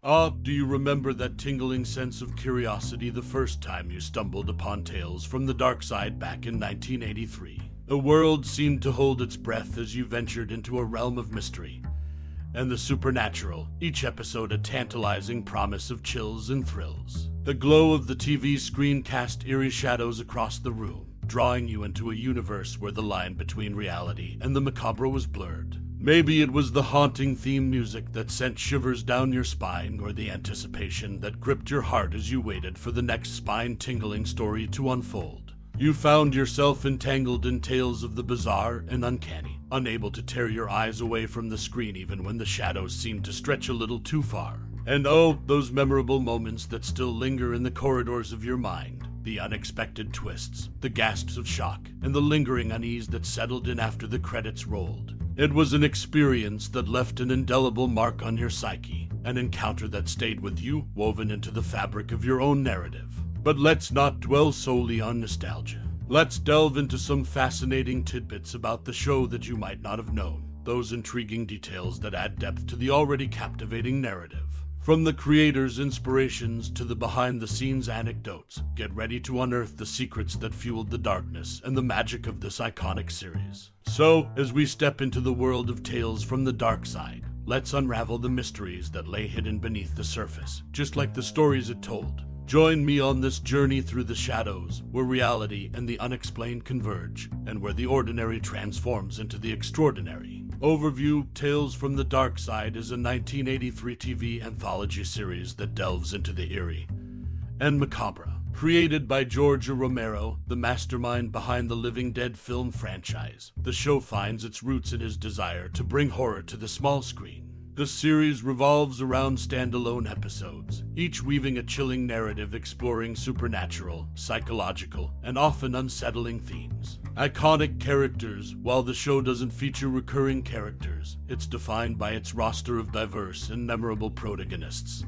Do you remember that tingling sense of curiosity the first time you stumbled upon Tales from the Darkside back in 1983? The world seemed to hold its breath as you ventured into a realm of mystery and the supernatural, each episode a tantalizing promise of chills and thrills. The glow of the TV screen cast eerie shadows across the room, drawing you into a universe where the line between reality and the macabre was blurred. Maybe it was the haunting theme music that sent shivers down your spine, or the anticipation that gripped your heart as you waited for the next spine-tingling story to unfold. You found yourself entangled in tales of the bizarre and uncanny, unable to tear your eyes away from the screen even when the shadows seemed to stretch a little too far. And oh, those memorable moments that still linger in the corridors of your mind. The unexpected twists, the gasps of shock, and the lingering unease that settled in after the credits rolled. It was an experience that left an indelible mark on your psyche, an encounter that stayed with you, woven into the fabric of your own narrative. But let's not dwell solely on nostalgia. Let's delve into some fascinating tidbits about the show that you might not have known, those intriguing details that add depth to the already captivating narrative. From the creator's inspirations to the behind-the-scenes anecdotes, get ready to unearth the secrets that fueled the darkness and the magic of this iconic series. So, as we step into the world of Tales from the Darkside, let's unravel the mysteries that lay hidden beneath the surface, just like the stories it told. Join me on this journey through the shadows, where reality and the unexplained converge, and where the ordinary transforms into the extraordinary. Overview: Tales from the Darkside is a 1983 TV anthology series that delves into the eerie and macabre. Created by George Romero, the mastermind behind the Living Dead film franchise, the show finds its roots in his desire to bring horror to the small screen. The series revolves around standalone episodes, each weaving a chilling narrative exploring supernatural, psychological, and often unsettling themes. Iconic characters: while the show doesn't feature recurring characters, it's defined by its roster of diverse and memorable protagonists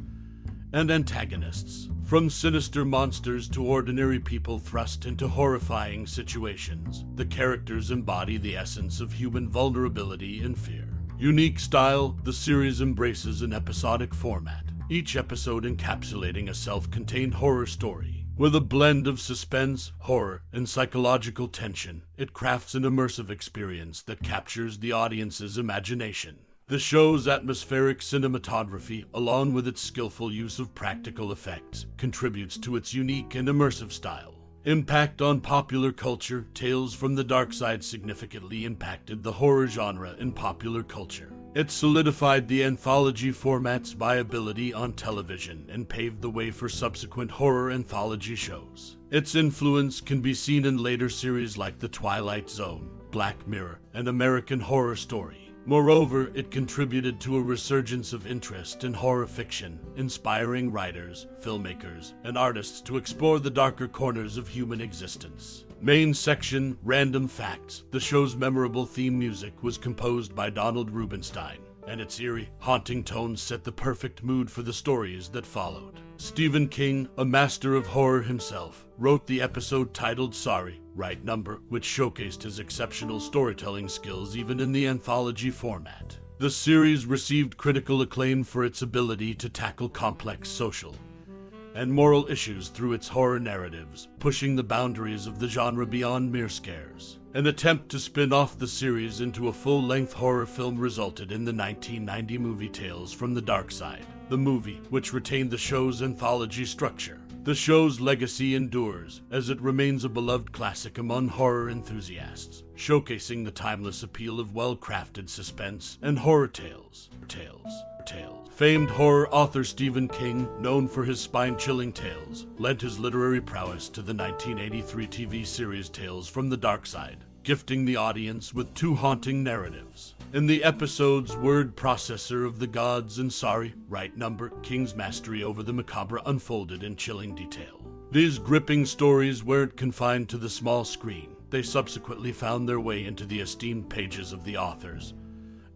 and antagonists. From sinister monsters to ordinary people thrust into horrifying situations, the characters embody the essence of human vulnerability and fear. Unique style: the series embraces an episodic format, each episode encapsulating a self-contained horror story. With a blend of suspense, horror, and psychological tension, it crafts an immersive experience that captures the audience's imagination. The show's atmospheric cinematography, along with its skillful use of practical effects, contributes to its unique and immersive style. Impact on popular culture: Tales from the Darkside significantly impacted the horror genre in popular culture. It solidified the anthology format's viability on television and paved the way for subsequent horror anthology shows. Its influence can be seen in later series like The Twilight Zone, Black Mirror, and American Horror Story. Moreover, it contributed to a resurgence of interest in horror fiction, inspiring writers, filmmakers, and artists to explore the darker corners of human existence. Main section: Random Facts. The show's memorable theme music was composed by Donald Rubinstein, and its eerie, haunting tones set the perfect mood for the stories that followed. Stephen King, a master of horror himself, wrote the episode titled Sorry, Right Number, which showcased his exceptional storytelling skills even in the anthology format. The series received critical acclaim for its ability to tackle complex social and moral issues through its horror narratives, pushing the boundaries of the genre beyond mere scares. An attempt to spin off the series into a full-length horror film resulted in the 1990 movie Tales from the Darkside, the movie, which retained the show's anthology structure. The show's legacy endures, as it remains a beloved classic among horror enthusiasts, showcasing the timeless appeal of well-crafted suspense and horror tales. Famed horror author Stephen King, known for his spine-chilling tales, lent his literary prowess to the 1983 TV series Tales from the Darkside, gifting the audience with two haunting narratives. In the episode's Word Processor of the Gods and Sorry, Right Number, King's mastery over the macabre unfolded in chilling detail. These gripping stories weren't confined to the small screen. They subsequently found their way into the esteemed pages of the author's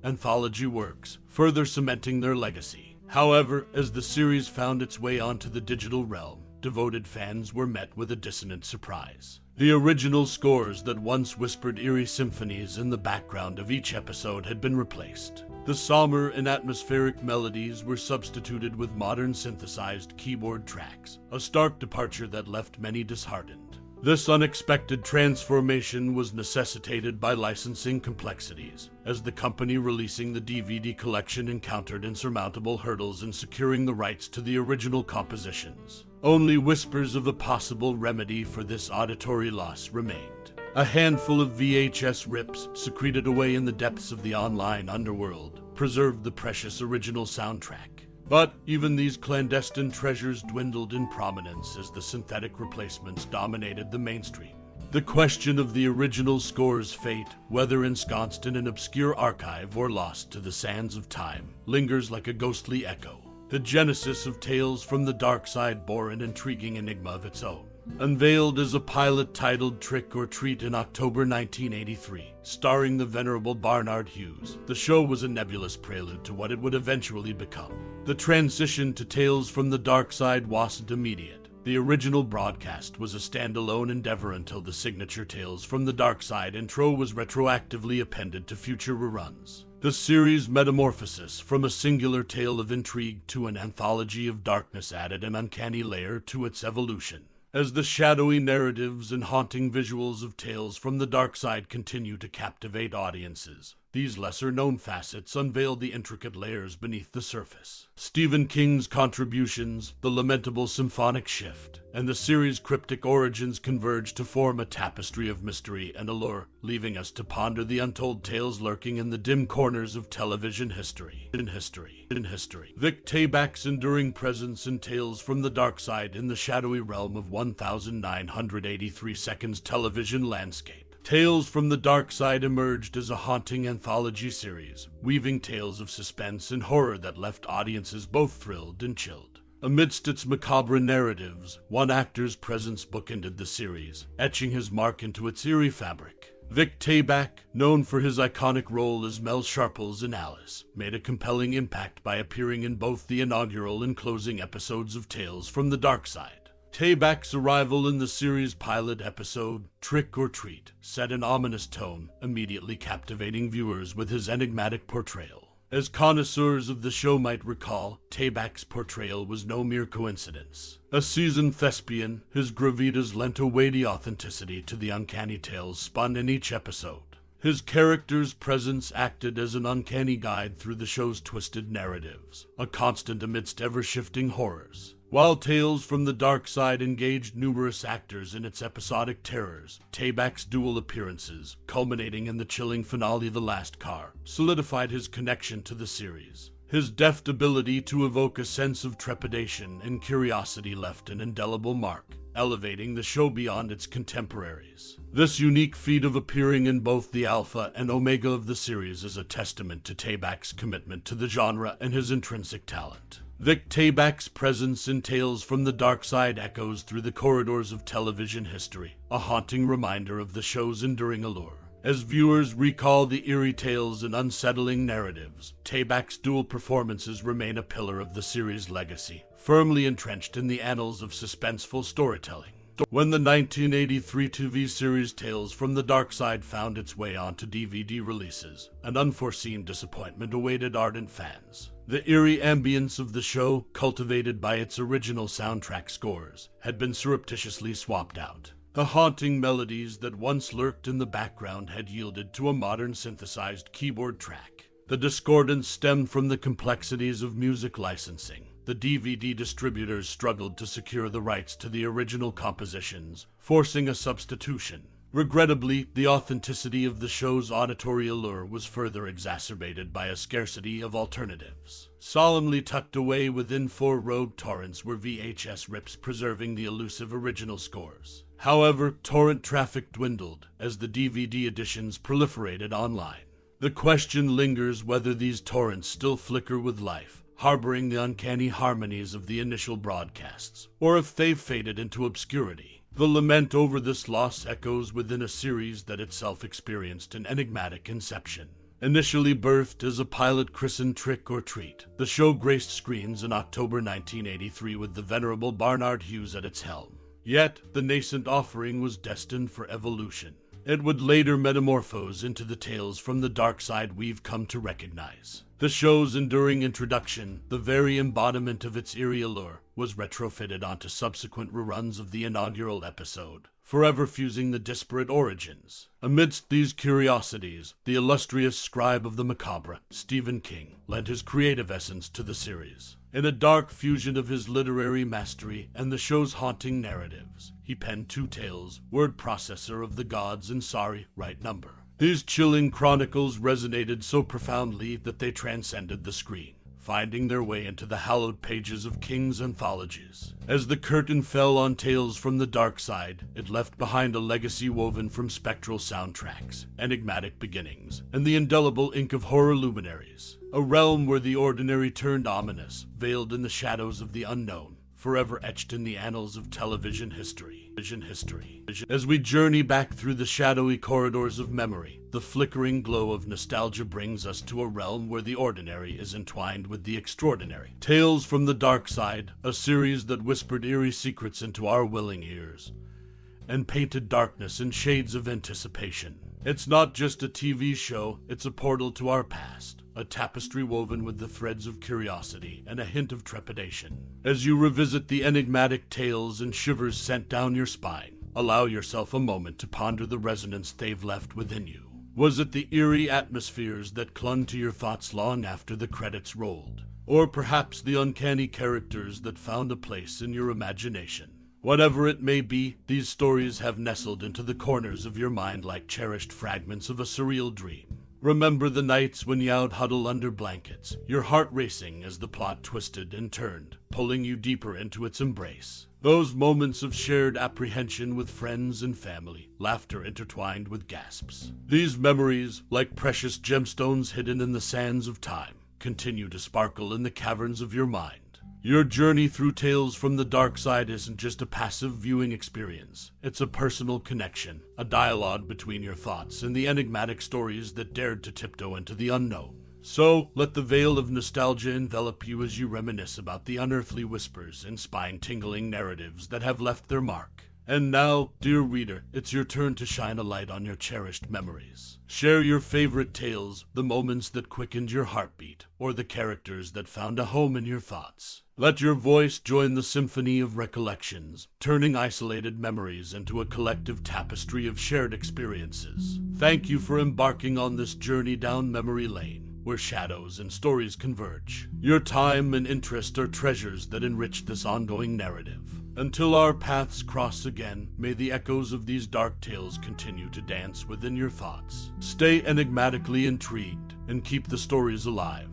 anthology works, further cementing their legacy. However, as the series found its way onto the digital realm, devoted fans were met with a dissonant surprise. The original scores that once whispered eerie symphonies in the background of each episode had been replaced. The somber and atmospheric melodies were substituted with modern synthesized keyboard tracks, a stark departure that left many disheartened. This unexpected transformation was necessitated by licensing complexities, as the company releasing the DVD collection encountered insurmountable hurdles in securing the rights to the original compositions. Only whispers of a possible remedy for this auditory loss remained. A handful of VHS rips secreted away in the depths of the online underworld preserved the precious original soundtrack. But even these clandestine treasures dwindled in prominence as the synthetic replacements dominated the mainstream. The question of the original score's fate, whether ensconced in an obscure archive or lost to the sands of time, lingers like a ghostly echo. The genesis of Tales from the Darkside bore an intriguing enigma of its own. Unveiled as a pilot titled Trick or Treat in October 1983, starring the venerable Barnard Hughes, the show was a nebulous prelude to what it would eventually become. The transition to Tales from the Darkside wasn't immediate. The original broadcast was a standalone endeavor until the signature Tales from the Darkside intro was retroactively appended to future reruns. The series' metamorphosis from a singular tale of intrigue to an anthology of darkness added an uncanny layer to its evolution. As the shadowy narratives and haunting visuals of Tales from the Darkside continue to captivate audiences, these lesser-known facets unveil the intricate layers beneath the surface. Stephen King's contributions, the lamentable symphonic shift, and the series' cryptic origins converge to form a tapestry of mystery and allure, leaving us to ponder the untold tales lurking in the dim corners of television history. Vic Tayback's enduring presence in Tales from the Darkside in the shadowy realm of 1983 seconds television landscape. Tales from the Darkside emerged as a haunting anthology series, weaving tales of suspense and horror that left audiences both thrilled and chilled. Amidst its macabre narratives, one actor's presence bookended the series, etching his mark into its eerie fabric. Vic Tayback, known for his iconic role as Mel Sharples in Alice, made a compelling impact by appearing in both the inaugural and closing episodes of Tales from the Darkside. Tayback's arrival in the series' pilot episode, Trick or Treat, set an ominous tone, immediately captivating viewers with his enigmatic portrayal. As connoisseurs of the show might recall, Tayback's portrayal was no mere coincidence. A seasoned thespian, his gravitas lent a weighty authenticity to the uncanny tales spun in each episode. His character's presence acted as an uncanny guide through the show's twisted narratives, a constant amidst ever-shifting horrors. While Tales from the Darkside engaged numerous actors in its episodic terrors, Tayback's dual appearances, culminating in the chilling finale The Last Car, solidified his connection to the series. His deft ability to evoke a sense of trepidation and curiosity left an indelible mark, elevating the show beyond its contemporaries. This unique feat of appearing in both the alpha and omega of the series is a testament to Tayback's commitment to the genre and his intrinsic talent. Vic Tayback's presence in Tales from the Darkside echoes through the corridors of television history, a haunting reminder of the show's enduring allure. As viewers recall the eerie tales and unsettling narratives, Tayback's dual performances remain a pillar of the series' legacy, firmly entrenched in the annals of suspenseful storytelling. When the 1983 TV series Tales from the Darkside found its way onto DVD releases, an unforeseen disappointment awaited ardent fans. The eerie ambience of the show, cultivated by its original soundtrack scores, had been surreptitiously swapped out. The haunting melodies that once lurked in the background had yielded to a modern synthesized keyboard track. The discordance stemmed from the complexities of music licensing. The DVD distributors struggled to secure the rights to the original compositions, forcing a substitution. Regrettably, the authenticity of the show's auditory allure was further exacerbated by a scarcity of alternatives. Solemnly tucked away within 4 rogue torrents were VHS rips preserving the elusive original scores. However, torrent traffic dwindled as the DVD editions proliferated online. The question lingers whether these torrents still flicker with life, harboring the uncanny harmonies of the initial broadcasts, or if they've faded into obscurity. The lament over this loss echoes within a series that itself experienced an enigmatic inception. Initially birthed as a pilot christened Trick or Treat, the show graced screens in October 1983 with the venerable Barnard Hughes at its helm. Yet, the nascent offering was destined for evolution. It would later metamorphose into the tales from the Darkside we've come to recognize. The show's enduring introduction, the very embodiment of its eerie allure, was retrofitted onto subsequent reruns of the inaugural episode, forever fusing the disparate origins. Amidst these curiosities, the illustrious scribe of the macabre, Stephen King, lent his creative essence to the series. In a dark fusion of his literary mastery and the show's haunting narratives, he penned two tales, word processor of the gods and sorry, right number. These chilling chronicles resonated so profoundly that they transcended the screen, finding their way into the hallowed pages of King's anthologies. As the curtain fell on Tales from the Darkside, it left behind a legacy woven from spectral soundtracks, enigmatic beginnings, and the indelible ink of horror luminaries. A realm where the ordinary turned ominous, veiled in the shadows of the unknown, forever etched in the annals of television history. As we journey back through the shadowy corridors of memory, the flickering glow of nostalgia brings us to a realm where the ordinary is entwined with the extraordinary. Tales from the Darkside, a series that whispered eerie secrets into our willing ears, and painted darkness in shades of anticipation. It's not just a TV show, it's a portal to our past, a tapestry woven with the threads of curiosity and a hint of trepidation. As you revisit the enigmatic tales and shivers sent down your spine, allow yourself a moment to ponder the resonance they've left within you. Was it the eerie atmospheres that clung to your thoughts long after the credits rolled? Or perhaps the uncanny characters that found a place in your imagination? Whatever it may be, these stories have nestled into the corners of your mind like cherished fragments of a surreal dream. Remember the nights when you'd huddle under blankets, your heart racing as the plot twisted and turned, pulling you deeper into its embrace. Those moments of shared apprehension with friends and family, laughter intertwined with gasps. These memories, like precious gemstones hidden in the sands of time, continue to sparkle in the caverns of your mind. Your journey through Tales from the Darkside isn't just a passive viewing experience. It's a personal connection, a dialogue between your thoughts and the enigmatic stories that dared to tiptoe into the unknown. So, let the veil of nostalgia envelop you as you reminisce about the unearthly whispers and spine-tingling narratives that have left their mark. And now, dear reader, it's your turn to shine a light on your cherished memories. Share your favorite tales, the moments that quickened your heartbeat, or the characters that found a home in your thoughts. Let your voice join the symphony of recollections, turning isolated memories into a collective tapestry of shared experiences. Thank you for embarking on this journey down memory lane, where shadows and stories converge. Your time and interest are treasures that enrich this ongoing narrative. Until our paths cross again, may the echoes of these dark tales continue to dance within your thoughts. Stay enigmatically intrigued and keep the stories alive.